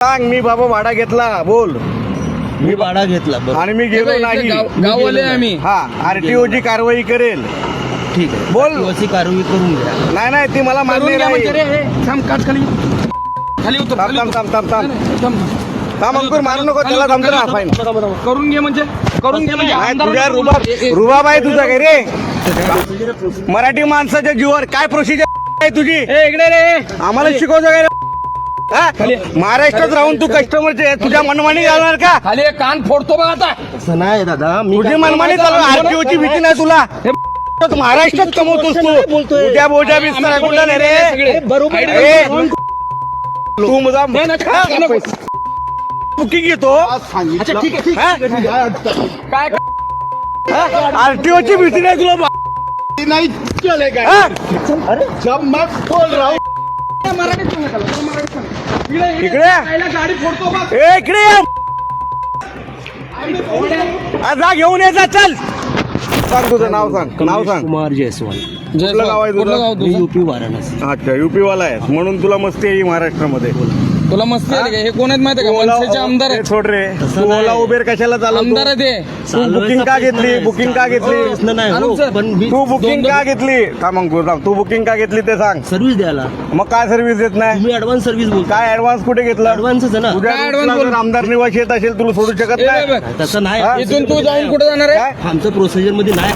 सांग. मी बाबा भाडा घेतला, बोल. मी भाडा घेतला आणि मी गेलो नाही. गाववाले आम्ही. हा, आरटीओ ची कारवाई करेल. ठीक आहे, बोल. अशी कारवाई करून घ्या. नाही नाही, ती मला मान्य नाही. थांब, काच खाली खाली उतर. थांब थांब थांब थांब थांब थांब. थांब, अंकुर मारू नको त्याला. थांबतो ना फाईन. करून घे म्हणजे करून घे म्हणजे नाही, आमदार- तुझ्या रुबाब आहे तुझा काय रे? मराठी माणसाच्या जीवावर काय प्रोसिजर आहे तुझी? ए, इकडे रे. आम्हाला शिकवतो काय रे? हा? महाराष्ट्रात राहून तू कस्टमरचे तुझ्या मनमानी घालणार का? खाली एक कान फोडतो बघ आता. असं नाही दादा, मी तुझी मनमानी चालू. आरटीओची भीती नाही तुला? महाराष्ट्रात कमवतोस तू. उद्या बोजा बिस्तर कुठला नाही रे? बरोबर ए, तू मुदा बुकिंग घेतो. अच्छा, ठीक आहे, ठीक आहे. काय आरटीओची भीती नाही तुला? नहीं चलेगा। हा? जब मैं बोल रहा हूँ मराठीत सांगा त्याला, तो मराठीत सांगा. इकडे या. पहिला गाडी फोडतो बघ. ए, इकडे ये. जा घेऊन ये जा, चल. सांग तुझं नाव, सांग नाव सांग. कुमार जयस्वाल, कुठलं गाव आहे कुठलं गाव तुझं? मी तुझं? यूपी वाराणसी. अच्छा, युपी वाला आहे म्हणून तुला मस्ती आहे महाराष्ट्रामध्ये. तुला मस्ती आहे का? हे कोण आहेत माहिती आहे का? मनसेचे आमदार आहेत. सोड रे. तसं तू नाही. ओला उबेर कशाला आमदार चालवतो? आहे ते. तू बुकिंग का घेतली? बुकिंग का घेतली? प्रश्न नाही हो, आमचं- पण मी तू बुकिंग का घेतली? थांब अंकुर, थांब. तू बुकिंग का घेतली ते सांग. सर्व्हिस द्यायला. मग काय सर्व्हिस देत नाही? तुम्ही ऍडव्हान्स सर्व्हिस बोलता. काय ऍडव्हान्स कुठे घेतला? ऍडव्हान्सच आहे ना. तुझ्या काय रूटला advance जर आमदार निवास येत असेल तुला सोडू शकत ए, नाही. बघ. तसं नाही. हा? इथून तू जाऊन कुठे जाणार आहे? काय? आमचं प्रोसिजर मध्ये नाही.